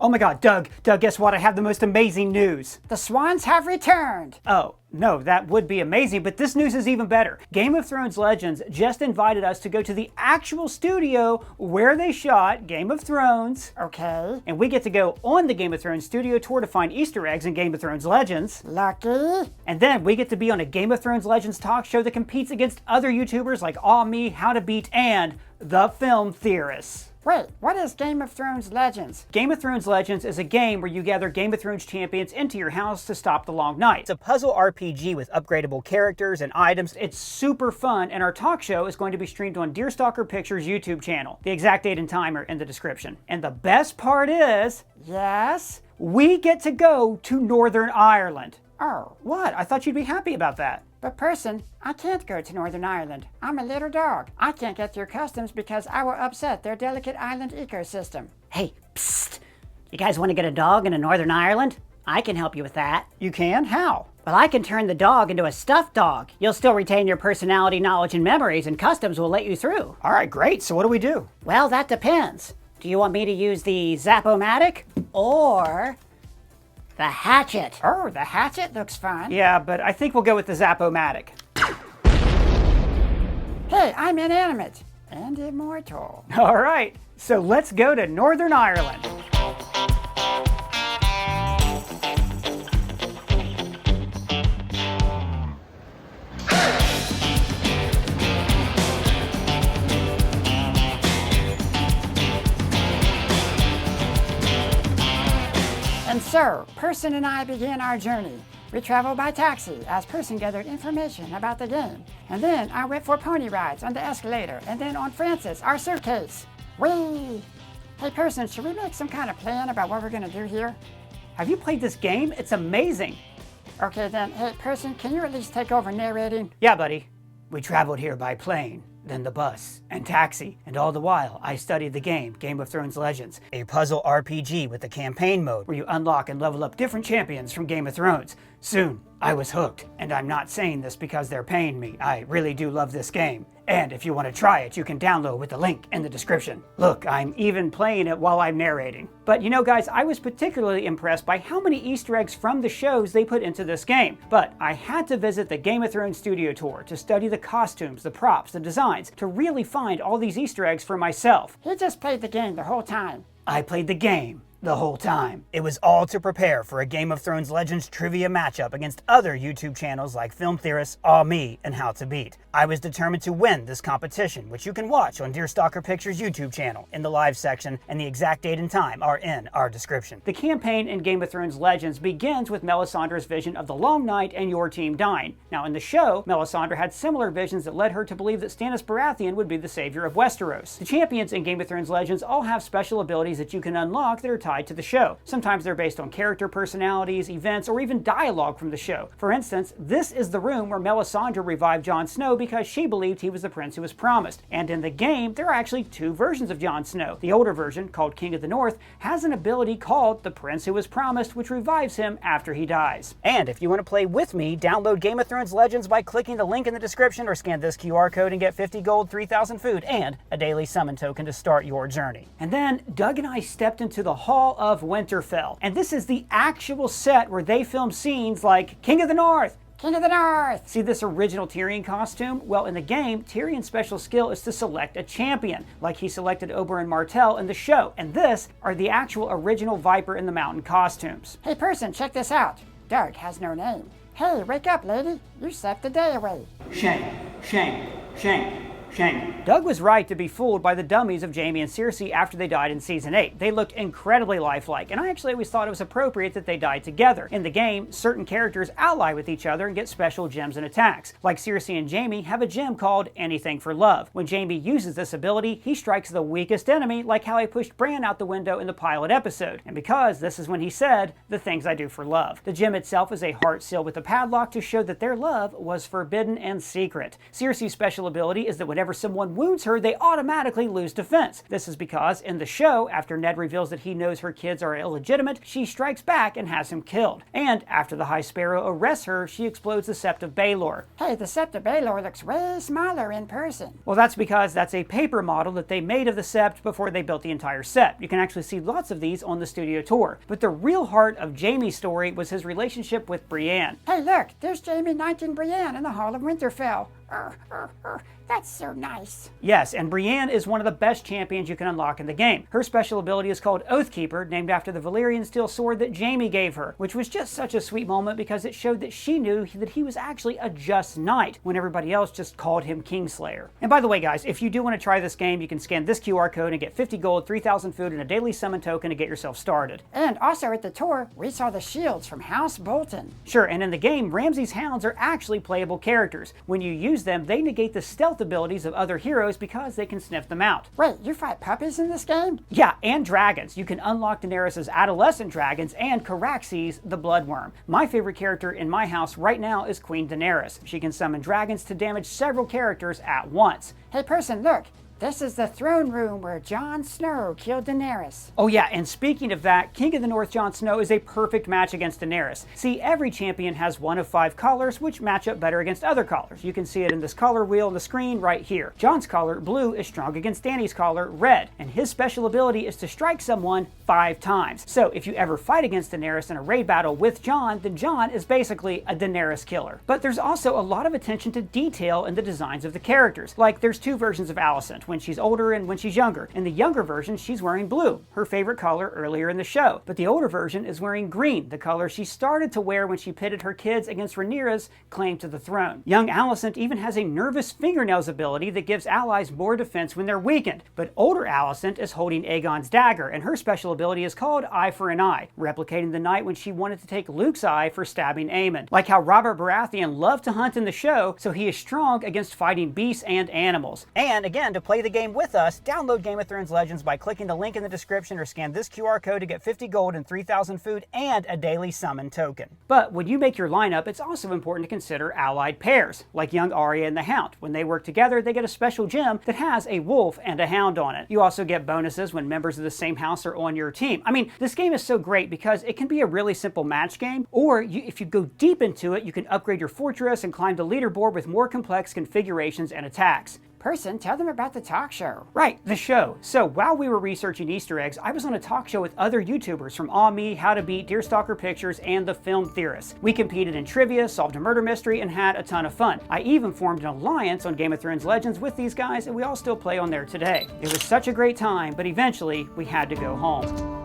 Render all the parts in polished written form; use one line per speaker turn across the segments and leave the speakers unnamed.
Oh my god, Doug, guess what? I have the most amazing news.
The swans have returned.
Oh, no, that would be amazing, but this news is even better. Game of Thrones Legends just invited us to go to the actual studio where they shot Game of Thrones.
Okay.
And we get to go on the Game of Thrones studio tour to find Easter eggs in Game of Thrones Legends.
Lucky.
And then we get to be on a Game of Thrones Legends talk show that competes against other YouTubers like Aw Me, How to Beat, and the Film Theorists.
Wait, what is Game of Thrones Legends?
Game of Thrones Legends is a game where you gather Game of Thrones champions into your house to stop the long night. It's a puzzle RPG with upgradable characters and items. It's super fun, and our talk show is going to be streamed on Deerstalker Pictures' YouTube channel. The exact date and time are in the description. And the best part is,
Yes?
we get to go to Northern Ireland.
Oh,
What? I thought you'd be happy about that.
but person, I can't go to Northern Ireland. I'm a little dog. I can't get through customs because I will upset their delicate island ecosystem.
Hey, psst. You guys want to get a dog in Northern Ireland? I can help you with that.
You can? How?
Well, I can turn the dog into a stuffed dog. You'll still retain your personality, knowledge, and memories, and customs will let you through.
All right, great. So what do we do?
Well, that depends. Do you want me to use the Zap-O-Matic or the hatchet?
Oh, the hatchet looks fun.
Yeah, but I think we'll go with the Zap-O-Matic.
Hey, I'm inanimate and immortal.
All right, so let's go to Northern Ireland.
And so, Person and I began our journey. We traveled by taxi as Person gathered information about the game. And then I went for pony rides on the escalator and then on Francis, our suitcase. Whee! Hey Person, should we make some kind of plan about what we're gonna do here?
Have you played this game? It's amazing.
Okay then, hey Person, can you at least take over narrating?
Yeah, buddy. We traveled here by plane, then the bus, and taxi, and all the while I studied the game, Game of Thrones Legends, a puzzle RPG with a campaign mode where you unlock and level up different champions from Game of Thrones. Soon, I was hooked, and I'm not saying this because they're paying me. I really do love this game. And if you want to try it, you can download with the link in the description. Look, I'm even playing it while I'm narrating. But you know guys, I was particularly impressed by how many Easter eggs from the shows they put into this game. But I had to visit the Game of Thrones studio tour to study the costumes, the props, the designs, to really find all these Easter eggs for myself.
He just played the game the whole time.
I played the game the whole time. It was all to prepare for a Game of Thrones Legends trivia matchup against other YouTube channels like Film Theorists, Aw Me, and How to Beat. I was determined to win this competition, which you can watch on Deerstalker Pictures' YouTube channel in the live section, and the exact date and time are in our description. The campaign in Game of Thrones Legends begins with Melisandre's vision of the Long Night and your team dying. Now in the show, Melisandre had similar visions that led her to believe that Stannis Baratheon would be the savior of Westeros. The champions in Game of Thrones Legends all have special abilities that you can unlock that are tied to the show. Sometimes they're based on character personalities, events, or even dialogue from the show. For instance, this is the room where Melisandre revived Jon Snow because she believed he was the prince who was promised. And in the game, there are actually two versions of Jon Snow. The older version, called King of the North, has an ability called the Prince Who Was Promised, which revives him after he dies. And if you want to play with me, download Game of Thrones Legends by clicking the link in the description or scan this QR code and get 50 gold, 3,000 food, and a daily summon token to start your journey. And then Doug and I stepped into the Hall of Winterfell. And this is the actual set where they filmed scenes like King of the North.
King of the North!
See this original Tyrion costume? Well, in the game, Tyrion's special skill is to select a champion, like he selected Oberyn Martell in the show. And this are the actual original Viper in the Mountain costumes.
Hey Person, check this out. Doug has no name. Hey, wake up, lady. You slept the day away.
Shame, shame, shame. Shame. Doug was right to be fooled by the dummies of Jaime and Cersei after they died in Season 8. They looked incredibly lifelike, and I actually always thought it was appropriate that they died together. In the game, certain characters ally with each other and get special gems and attacks. Like Cersei and Jaime have a gem called Anything for Love. When Jaime uses this ability, he strikes the weakest enemy, like how he pushed Bran out the window in the pilot episode. And because this is when he said, "The things I do for love." The gem itself is a heart sealed with a padlock to show that their love was forbidden and secret. Cersei's special ability is that whenever whenever someone wounds her, they automatically lose defense. This is because in the show, after Ned reveals that he knows her kids are illegitimate, she strikes back and has him killed. And after the High Sparrow arrests her, she explodes the Sept of Baelor.
Hey, the Sept of Baelor looks way smaller in person.
Well, that's because that's a paper model that they made of the Sept before they built the entire set. You can actually see lots of these on the studio tour. But the real heart of Jaime's story was his relationship with Brienne.
Hey, look, there's Jaime knighting Brienne in the Hall of Winterfell. That's so nice.
Yes, and Brienne is one of the best champions you can unlock in the game. Her special ability is called Oathkeeper, named after the Valyrian steel sword that Jaime gave her, which was just such a sweet moment because it showed that she knew that he was actually a just knight, when everybody else just called him Kingslayer. And by the way, guys, if you do want to try this game, you can scan this QR code and get 50 gold, 3,000 food, and a daily summon token to get yourself started.
And also at the tour, we saw the shields from House Bolton.
Sure, and in the game, Ramsay's hounds are actually playable characters. When you use them, they negate the stealth abilities of other heroes because they can sniff them out.
Wait, you fight puppies in this game?
Yeah, and dragons. You can unlock Daenerys' adolescent dragons and Caraxes, the Bloodworm. My favorite character in my house right now is Queen Daenerys. She can summon dragons to damage several characters at once.
Hey person, look. This is the throne room where Jon Snow killed Daenerys.
Oh yeah, and speaking of that, King of the North Jon Snow is a perfect match against Daenerys. See, every champion has one of 5 collars which match up better against other collars. You can see it in this color wheel on the screen right here. Jon's collar, blue, is strong against Dany's collar, red, and his special ability is to strike someone 5 times. So if you ever fight against Daenerys in a raid battle with Jon, then Jon is basically a Daenerys killer. But there's also a lot of attention to detail in the designs of the characters. Like, there's 2 versions of Alicent, when she's older and when she's younger. In the younger version, she's wearing blue, her favorite color earlier in the show. But the older version is wearing green, the color she started to wear when she pitted her kids against Rhaenyra's claim to the throne. Young Alicent even has a nervous fingernails ability that gives allies more defense when they're weakened. But older Alicent is holding Aegon's dagger, and her special ability is called Eye for an Eye, replicating the night when she wanted to take Luke's eye for stabbing Aemon. Like how Robert Baratheon loved to hunt in the show, so he is strong against fighting beasts and animals. And again, to play the game with us, download Game of Thrones Legends by clicking the link in the description or scan this QR code to get 50 gold and 3,000 food and a daily summon token. But when you make your lineup, it's also important to consider allied pairs, like young Arya and the Hound. When they work together, they get a special gem that has a wolf and a hound on it. You also get bonuses when members of the same house are on your team. I mean, this game is so great because it can be a really simple match game, or if you go deep into it, you can upgrade your fortress and climb the leaderboard with more complex configurations and attacks.
Person, tell them about the talk show.
Right, the show. So while we were researching Easter eggs, I was on a talk show with other YouTubers from Aw Me, How to Beat, Deerstalker Pictures, and the Film Theorists. We competed in trivia, solved a murder mystery, and had a ton of fun. I even formed an alliance on Game of Thrones Legends with these guys, and we all still play on there today. It was such a great time, but eventually we had to go home.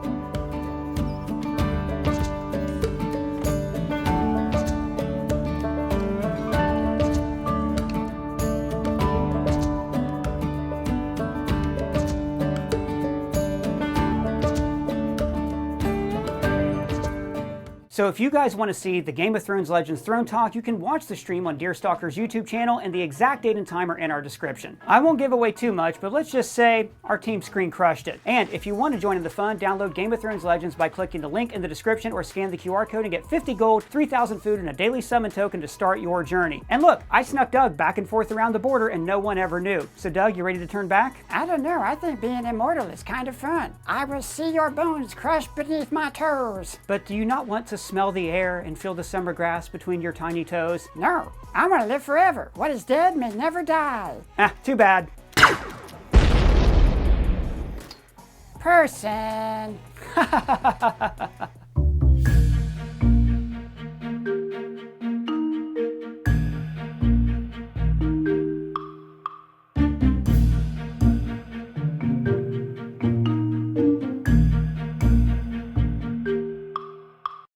So if you guys want to see the Game of Thrones Legends Throne Talk, you can watch the stream on Deerstalker's YouTube channel, and the exact date and time are in our description. I won't give away too much, but let's just say our team screen crushed it. And if you want to join in the fun, download Game of Thrones Legends by clicking the link in the description or scan the QR code and get 50 gold, 3,000 food, and a daily summon token to start your journey. And look, I snuck Doug back and forth around the border and no one ever knew. So Doug, you ready to turn back?
I don't know, I think being immortal is kind of fun. I will see your bones crushed beneath my toes.
But do you not want to smell the air and feel the summer grass between your tiny toes?
No, I want to live forever. What is dead may never die.
Ah, too bad.
Person.